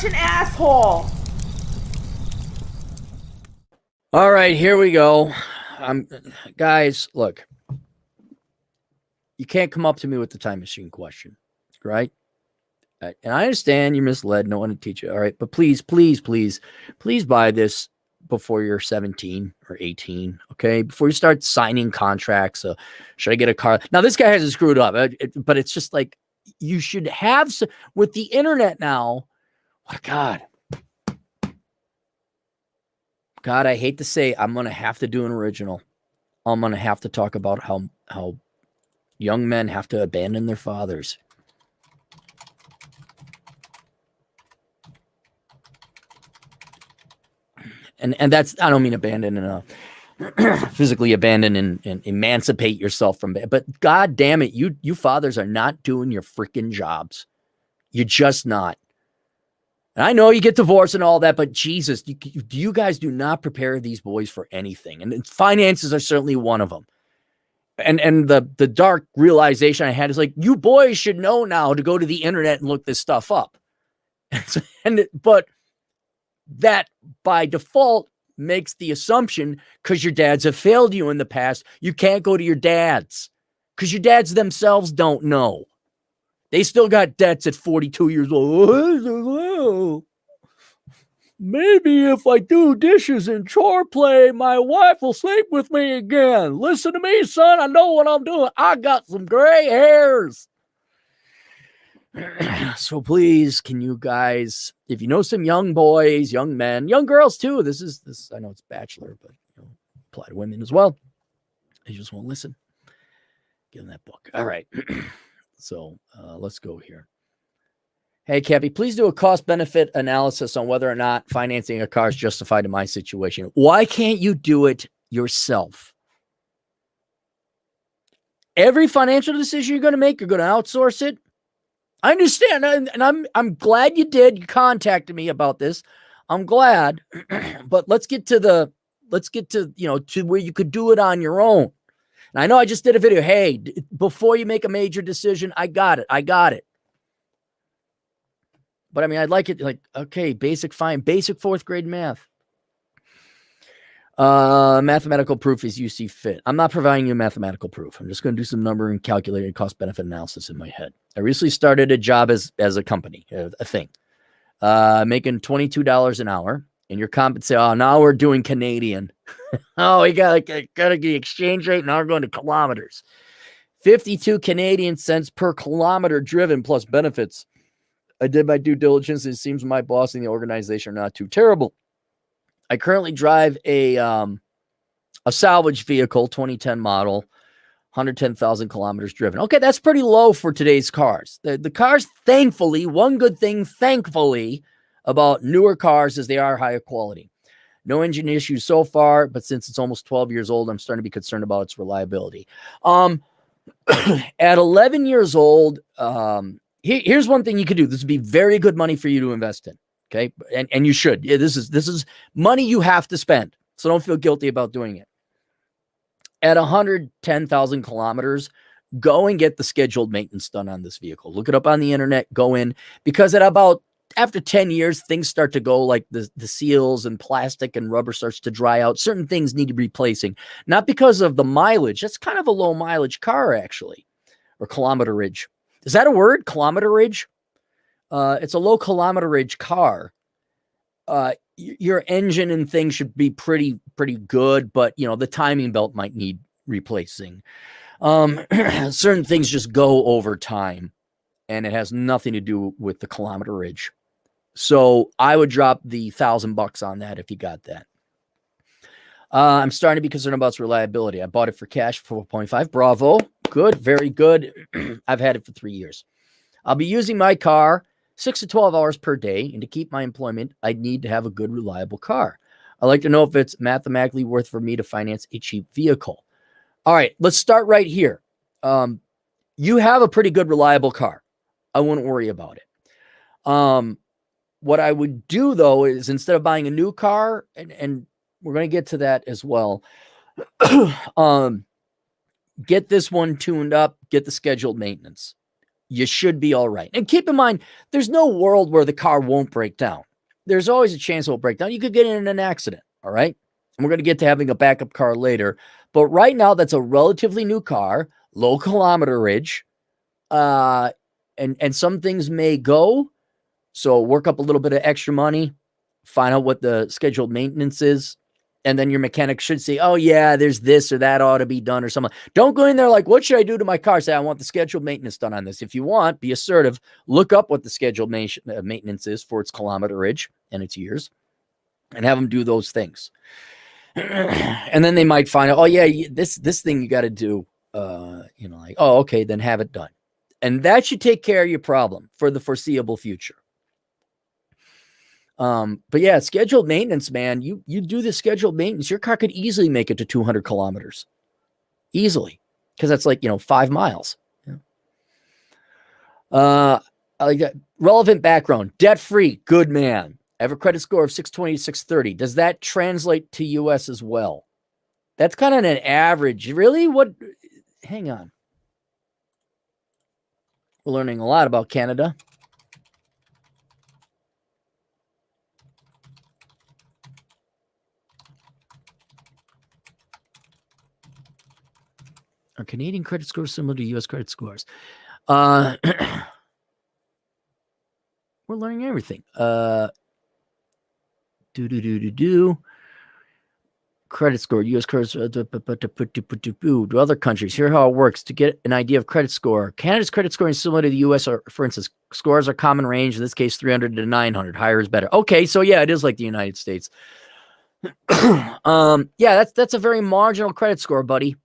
such an asshole. All right, here we go. Guys, look. You can't come up to me with the time machine question, right? And I understand you're misled. No one to teach you. All right. But please, please, please, please buy this before you're 17 or 18. Okay. Before you start signing contracts. Should I get a car? Now, this guy hasn't screwed up, but it's just like you should have with the internet now. Oh, God. God, I hate to say I'm going to have to do an original. I'm going to have to talk about how young men have to abandon their fathers. And that's, I don't mean abandon in a physically abandon and emancipate yourself from it. But God damn it, you fathers are not doing your freaking jobs. You're just not. And I know you get divorced and all that, but Jesus, you guys do not prepare these boys for anything. And finances are certainly one of them. And the dark realization I had is like, you boys should know now to go to the internet and look this stuff up. But that by default makes the assumption, because your dads have failed you in the past, you can't go to your dads because your dads themselves don't know. They still got debts at 42 years old. Maybe if I do dishes and chore play, my wife will sleep with me again. Listen to me, son. I know what I'm doing. I got some gray hairs. So please, can you guys, if you know some young boys, young men, young girls too, this, I know it's bachelor, but apply to women as well. They just won't listen. Give them that book. All right. So let's go here. Hey, Cappy, please do a cost-benefit analysis on whether or not financing a car is justified in my situation. Why can't you do it yourself? Every financial decision you're going to make, you're going to outsource it. I understand, and I'm glad you did. You contacted me about this. I'm glad, but let's get to to where you could do it on your own. And I know I just did a video. Hey, before you make a major decision, I got it. But I mean, I'd like it like, okay, basic fourth grade math. Mathematical proof as you see fit. I'm not providing you mathematical proof. I'm just going to do some number and calculated cost benefit analysis in my head. I recently started a job as a company, a thing, making $22 an hour, and you're compensated. Oh, now we're doing Canadian. Oh, we got the exchange rate. Now we're going to kilometers. 52 Canadian cents per kilometer driven plus benefits. I did my due diligence. And it seems my boss and the organization are not too terrible. I currently drive a salvage vehicle, 2010 model, 110,000 kilometers driven. Okay, that's pretty low for today's cars. The cars, thankfully, one good thing, thankfully, about newer cars is they are higher quality. No engine issues so far, but since it's almost 12 years old, I'm starting to be concerned about its reliability. At 11 years old, here's one thing you could do. This would be very good money for you to invest in. Okay. And you should. Yeah, this is money you have to spend. So don't feel guilty about doing it. At 110,000 kilometers, go and get the scheduled maintenance done on this vehicle. Look it up on the internet, go in, because after 10 years, things start to go like the seals and plastic and rubber starts to dry out. Certain things need to be replacing, not because of the mileage. That's kind of a low mileage car, actually, or kilometerage. Is that a word? Kilometerage? It's a low kilometerage car. Your engine and things should be pretty good, but the timing belt might need replacing. Certain things just go over time, and it has nothing to do with the kilometerage. So I would drop the $1,000 on that if you got that. I'm starting to be concerned about its reliability. I bought it for cash for 4.5. Bravo. Good. Very good. I've had it for 3 years. I'll be using my car 6 to 12 hours per day. And to keep my employment, I need to have a good, reliable car. I'd like to know if it's mathematically worth for me to finance a cheap vehicle. All right, let's start right here. You have a pretty good, reliable car. I wouldn't worry about it. What I would do, though, is instead of buying a new car, and we're going to get to that as well, get this one tuned up, get the scheduled maintenance. you should be all right. And keep in mind, there's no world where the car won't break down. There's always a chance it will break down. You could get in an accident, all right? And we're going to get to having a backup car later. But right now, that's a relatively new car, low kilometerage, and some things may go. So work up a little bit of extra money, find out what the scheduled maintenance is, and then your mechanic should say, oh, yeah, there's this or that ought to be done or something. Don't go in there like, what should I do to my car? Say, I want the scheduled maintenance done on this. If you want, be assertive. Look up what the scheduled maintenance is for its kilometerage and its years and have them do those things. And then they might find out, oh, yeah, this thing you got to do, like, oh, okay, then have it done. And that should take care of your problem for the foreseeable future. But yeah, scheduled maintenance, man, you do the scheduled maintenance, your car could easily make it to 200 kilometers easily. Cause that's like, 5 miles. I like that. Relevant background, debt-free, good man. I have a credit score of 620 to 630. Does that translate to US as well? That's kind of an average. Really? What? Hang on. We're learning a lot about Canada. Are Canadian credit scores similar to U.S. credit scores? We're learning everything. Credit score, U.S. credit to other countries. Here how it works to get an idea of credit score. Canada's credit scoring is similar to the U.S. Or, for instance, scores are common range. In this case, 300 to 900. Higher is better. Okay, so yeah, it is like the United States. Yeah, that's a very marginal credit score, buddy.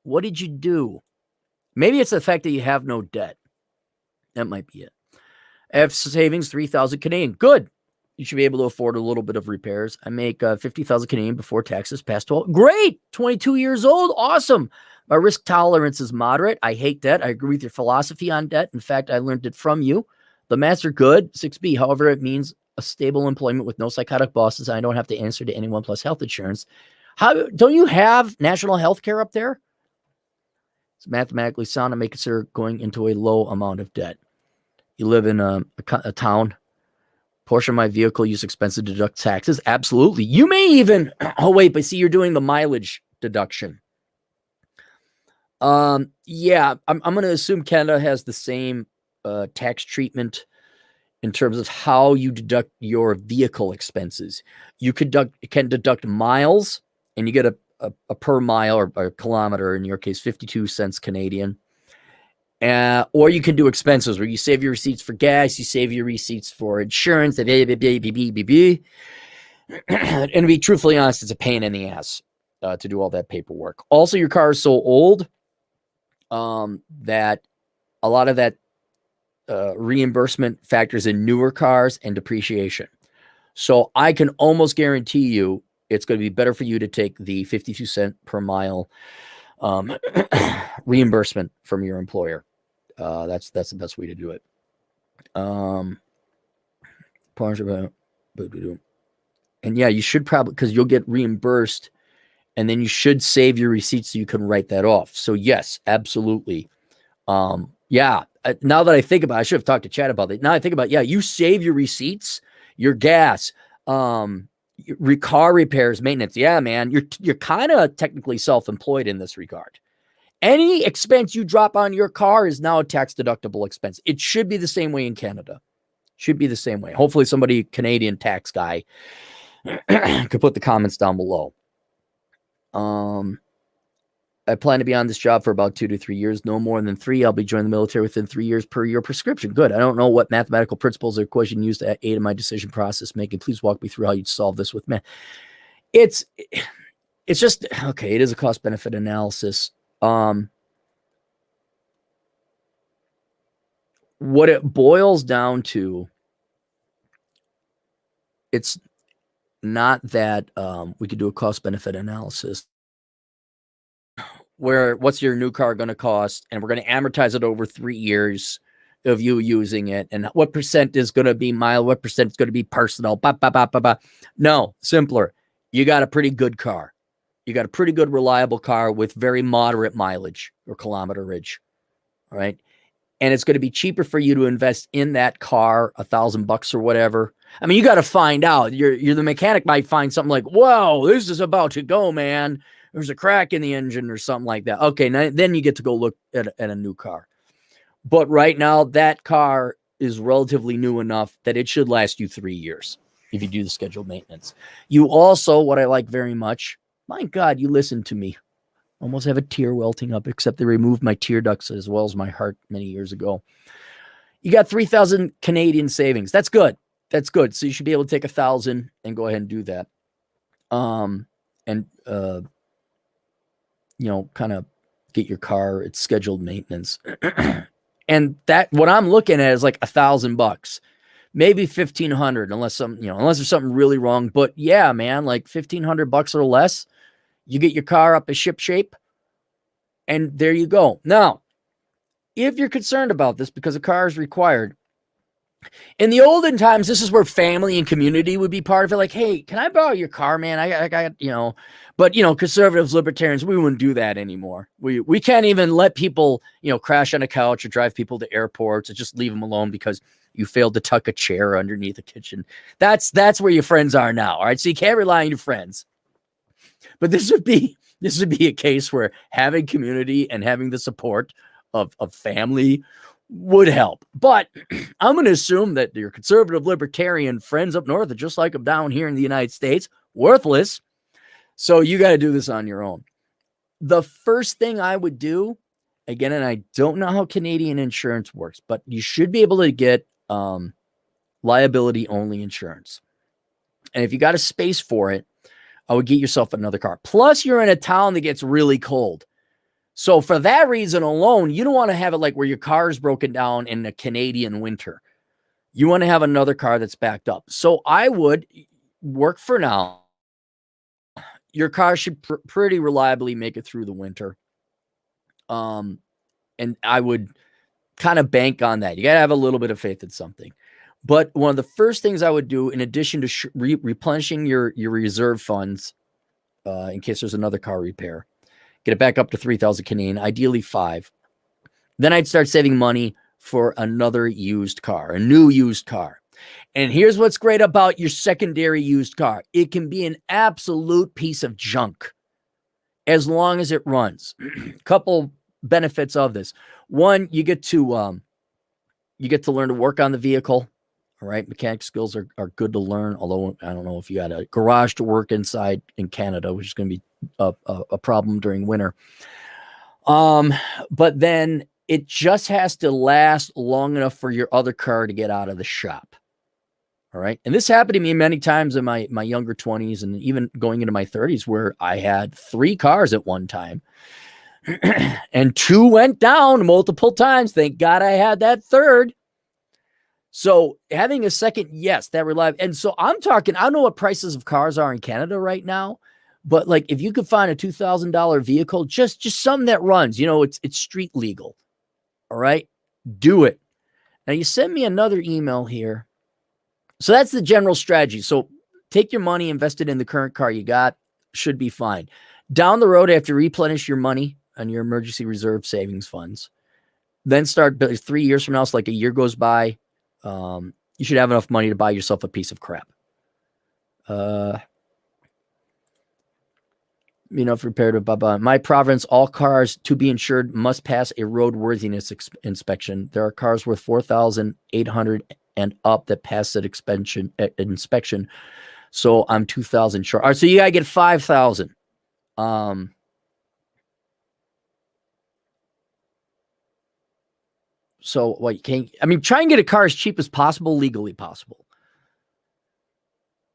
What did you do? Maybe it's the fact that you have no debt. That might be it. I have savings, 3,000 Canadian. Good. You should be able to afford a little bit of repairs. I make 50,000 Canadian before taxes past 12. Great. 22 years old. Awesome. My risk tolerance is moderate. I hate debt. I agree with your philosophy on debt. In fact, I learned it from you. The maths are good. 6B. However, it means a stable employment with no psychotic bosses. I don't have to answer to anyone plus health insurance. How don't you have national health care up there? It's mathematically sound to make consider going into a low amount of debt. You live in a town. Portion of my vehicle use expense to deduct taxes. Absolutely. You may even, but see, you're doing the mileage deduction. Yeah, I'm going to assume Canada has the same tax treatment in terms of how you deduct your vehicle expenses. You can deduct miles, and you get a per mile or a kilometer, in your case, 52 cents Canadian. Or you can do expenses where you save your receipts for gas, you save your receipts for insurance, and to be truthfully honest, it's a pain in the ass to do all that paperwork. Also, your car is so old that a lot of that reimbursement factors in newer cars and depreciation. So I can almost guarantee you it's going to be better for you to take the 52 cent per mile reimbursement from your employer. That's the best way to do it. And yeah, you should probably, because you'll get reimbursed, and then you should save your receipts so you can write that off. So yes, absolutely. Yeah. Now that I think about it, I should have talked to Chad about it. Now I think about it, yeah, you save your receipts, your gas, car repairs, maintenance. Yeah, man, you're kind of technically self-employed in this regard. Any expense you drop on your car is now a tax deductible expense. It should be the same way in Canada. Should be the same way. Hopefully somebody, Canadian tax guy, could put the comments down below. I plan to be on this job for about 2 to 3 years, no more than 3. I'll be joining the military within 3 years per your prescription. Good. I don't know what mathematical principles or equation used to aid in my decision process making. Please walk me through how you'd solve this with math. It's just, okay, it is a cost benefit analysis. What it boils down to, it's not that we could do a cost benefit analysis where what's your new car going to cost, and we're going to amortize it over 3 years of you using it, and what percent is going to be mile, what percent is going to be personal. No, simpler. You got a pretty good car. You got a pretty good, reliable car with very moderate mileage or kilometerage. All right. and it's going to be cheaper for you to invest in that car, $1,000 or whatever. I mean, you got to find out. You're the mechanic might find something like, whoa, this is about to go, man. There's a crack in the engine or something like that. Okay, now, then you get to go look at a new car. But right now, that car is relatively new enough that it should last you 3 years if you do the scheduled maintenance. You also, what I like very much, my God, you listen to me. Almost have a tear welting up, except they removed my tear ducts as well as my heart many years ago. You got 3,000 Canadian savings. That's good. That's good. So you should be able to take 1,000 and go ahead and do that. Kind of get your car, it's scheduled maintenance. And that, what I'm looking at is like $1,000, maybe 1,500, unless there's something really wrong. But yeah, man, like $1,500 or less, you get your car up to ship shape, and there you go. Now, if you're concerned about this because a car is required, in the olden times, this is where family and community would be part of it. Like, hey, can I borrow your car, man? I got, but conservatives, libertarians, we wouldn't do that anymore. We can't even let people, crash on a couch or drive people to airports or just leave them alone because you failed to tuck a chair underneath the kitchen. That's where your friends are now. All right. So you can't rely on your friends. But this would be a case where having community and having the support of family would help. But I'm going to assume that your conservative libertarian friends up north are just like them down here in the United States, worthless. So you got to do this on your own. The first thing I would do, again, and I don't know how Canadian insurance works, but you should be able to get liability only insurance. And if you got a space for it, I would get yourself another car. Plus, you're in a town that gets really cold. So for that reason alone, you don't want to have it like where your car is broken down in a Canadian winter. You want to have another car that's backed up. So I would work for now. Your car should pretty reliably make it through the winter. And I would kind of bank on that. You got to have a little bit of faith in something. But one of the first things I would do, in addition to replenishing your reserve funds, in case there's another car repair, get it back up to 3,000 Canadian, ideally 5. Then I'd start saving money for another used car, a new used car. And here's what's great about your secondary used car. It can be an absolute piece of junk as long as it runs. Couple benefits of this. One, you get to learn to work on the vehicle. All right. Mechanic skills are good to learn. Although I don't know if you had a garage to work inside in Canada, which is going to be a problem during winter. But then it just has to last long enough for your other car to get out of the shop. All right. And this happened to me many times in my younger 20s and even going into my 30s, where I had 3 cars at one time and 2 went down multiple times. Thank God I had that third. So having a second, yes, that reliable. And so I'm talking, I don't know what prices of cars are in Canada right now, but like if you could find a $2,000 vehicle, just something that runs, it's street legal. All right. Do it. Now you send me another email here. So that's the general strategy. So take your money, invest it in the current car you got, should be fine. Down the road, after replenish your money on your emergency reserve savings funds, then start 3 years from now. So like a year goes by. You should have enough money to buy yourself a piece of crap. Prepared to blah. My province, all cars to be insured must pass a roadworthiness inspection. There are cars worth $4,800 and up that pass that inspection. So I'm 2,000 short. All right, so you gotta get 5,000. So what you can't, try and get a car as cheap as possible, legally possible.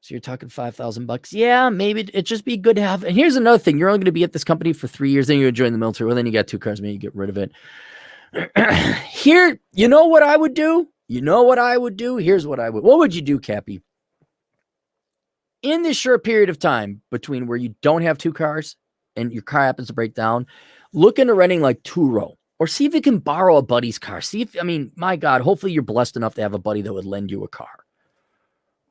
So you're talking $5,000. Yeah, maybe it'd just be good to have. And here's another thing. You're only going to be at this company for 3 years. Then you're going to join the military. Well, then you got 2 cars. Maybe you get rid of it. Here, you know what I would do? Here's what I would. What would you do, Cappy? In this short period of time between where you don't have 2 cars and your car happens to break down, look into renting like Turo. Or see if you can borrow a buddy's car. My God, hopefully you're blessed enough to have a buddy that would lend you a car.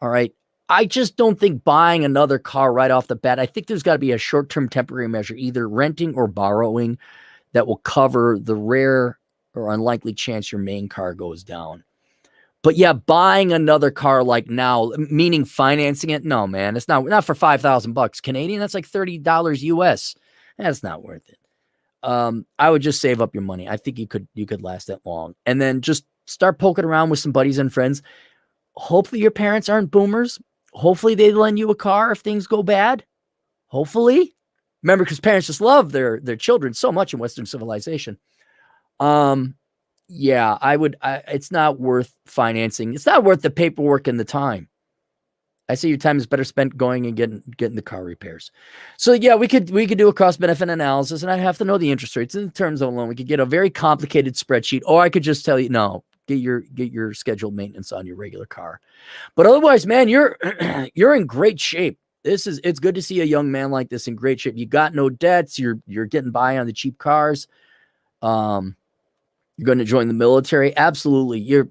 All right. I just don't think buying another car right off the bat. I think there's got to be a short-term temporary measure, either renting or borrowing, that will cover the rare or unlikely chance your main car goes down. But yeah, buying another car like now, meaning financing it, no, man, it's not for $5,000 Canadian. That's like $30 US. That's not worth it. I would just save up your money. I think you could last that long, and then just start poking around with some buddies and friends. Hopefully your parents aren't boomers. Hopefully they lend you a car if things go bad. Hopefully, remember, because parents just love their children so much in Western civilization. Yeah, it's not worth financing. It's not worth the paperwork and the time. I say your time is better spent going and getting the car repairs. So yeah, we could do a cost benefit analysis, and I'd have to know the interest rates in terms of a loan. We could get a very complicated spreadsheet, or I could just tell you, no, get your scheduled maintenance on your regular car. But otherwise, man, you're in great shape. It's good to see a young man like this in great shape. You got no debts. You're getting by on the cheap cars. You're going to join the military. Absolutely.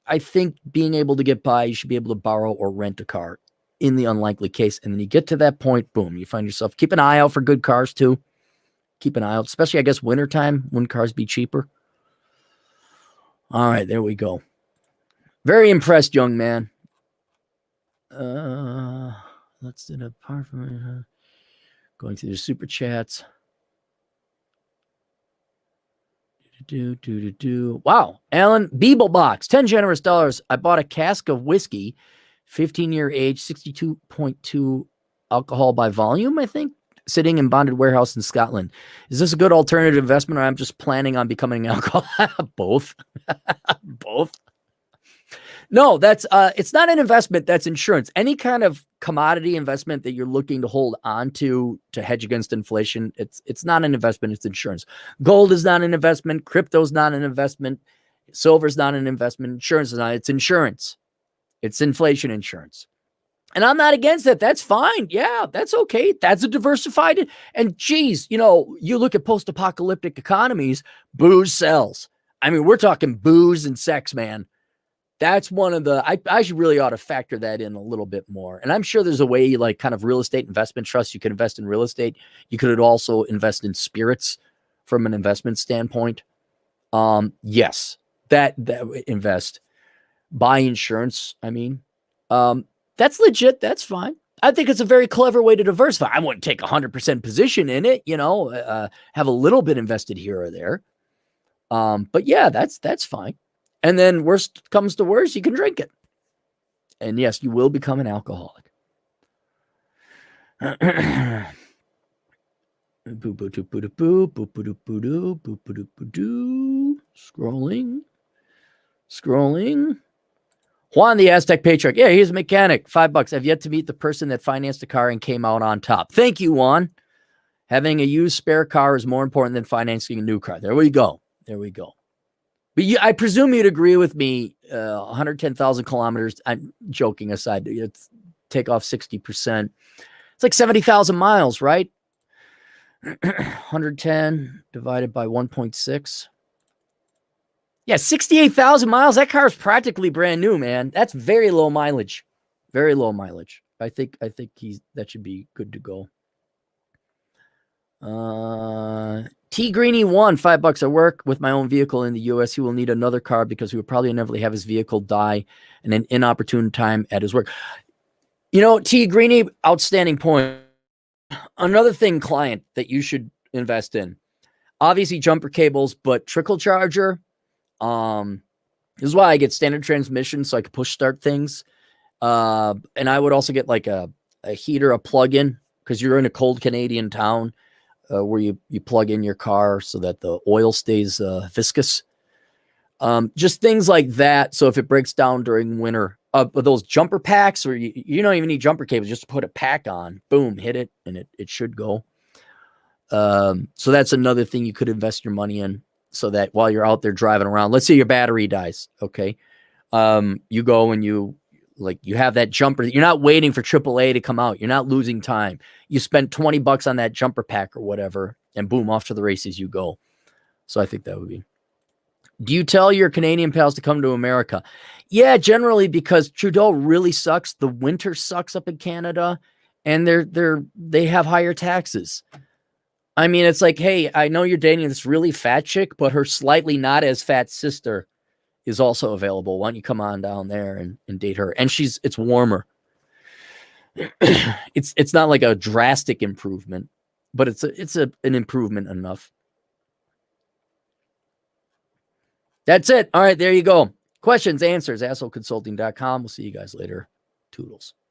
I think being able to get by, you should be able to borrow or rent a car in the unlikely case. And then you get to that point, boom, you find yourself. Keep an eye out for good cars too. Keep an eye out, especially I guess wintertime when cars be cheaper. All right, there we go. Very impressed, young man. Let's do it apart from going through the super chats. Wow. Alan, Beeblebox, 10 generous dollars. I bought a cask of whiskey, 15-year age, 62.2 alcohol by volume, I think, sitting in bonded warehouse in Scotland. Is this a good alternative investment, or I'm just planning on becoming an alcoholic? Both. Both. No, that's it's not an investment. That's insurance. Any kind of commodity investment that you're looking to hold on to hedge against inflation, it's not an investment. It's insurance. Gold is not an investment. Crypto's not an investment. Silver's not an investment. Insurance is not. It's insurance. It's inflation insurance. And I'm not against it. That's fine. Yeah, that's okay. That's a diversified. And geez, you look at post-apocalyptic economies, booze sells. I mean, we're talking booze and sex, man. That's one of the, I should really ought to factor that in a little bit more. And I'm sure there's a way, like kind of real estate investment trusts. You could invest in real estate. You could also invest in spirits from an investment standpoint. Yes, that invest, buy insurance. I mean, that's legit. That's fine. I think it's a very clever way to diversify. I wouldn't take 100% position in it, have a little bit invested here or there. But yeah, that's fine. And then worst comes to worst, you can drink it. And yes, you will become an alcoholic. Scrolling. Juan, the Aztec Patriarch. Yeah, he's a mechanic. $5. I've yet to meet the person that financed a car and came out on top. Thank you, Juan. Having a used spare car is more important than financing a new car. There we go. But I presume you'd agree with me, 110,000 kilometers, I'm joking aside, take off 60%. It's like 70,000 miles, right? 110 divided by 1.6. Yeah, 68,000 miles. That car is practically brand new, man. That's very low mileage. Very low mileage. I think that should be good to go. T Greeny won $5. I work with my own vehicle in the US. He will need another car because he will probably inevitably have his vehicle die in an inopportune time at his work. T Greeny, outstanding point. Another thing, client, that you should invest in. Obviously jumper cables, but trickle charger. This is why I get standard transmission so I can push start things. And I would also get like a heater, a plug-in, because you're in a cold Canadian town. Where you plug in your car so that the oil stays viscous. Just things like that. So if it breaks down during winter, those jumper packs, or you don't even need jumper cables, just to put a pack on, boom, hit it, and it should go. So that's another thing you could invest your money in, so that while you're out there driving around, let's say your battery dies, okay? You go and you have that jumper. You're not waiting for AAA to come out. You're not losing time. You spend $20 on that jumper pack or whatever, and boom, off to the races you go. So I think that would be. Do you tell your Canadian pals to come to America? Yeah, generally, because Trudeau really sucks. The winter sucks up in Canada, and they have higher taxes. I mean, it's like, hey, I know you're dating this really fat chick, but her slightly not as fat sister is also available. Why don't you come on down there and date her? And it's warmer. It's not like a drastic improvement, but it's an improvement enough. That's it. All right, there you go. Questions, answers, assholeconsulting.com. We'll see you guys later. Toodles.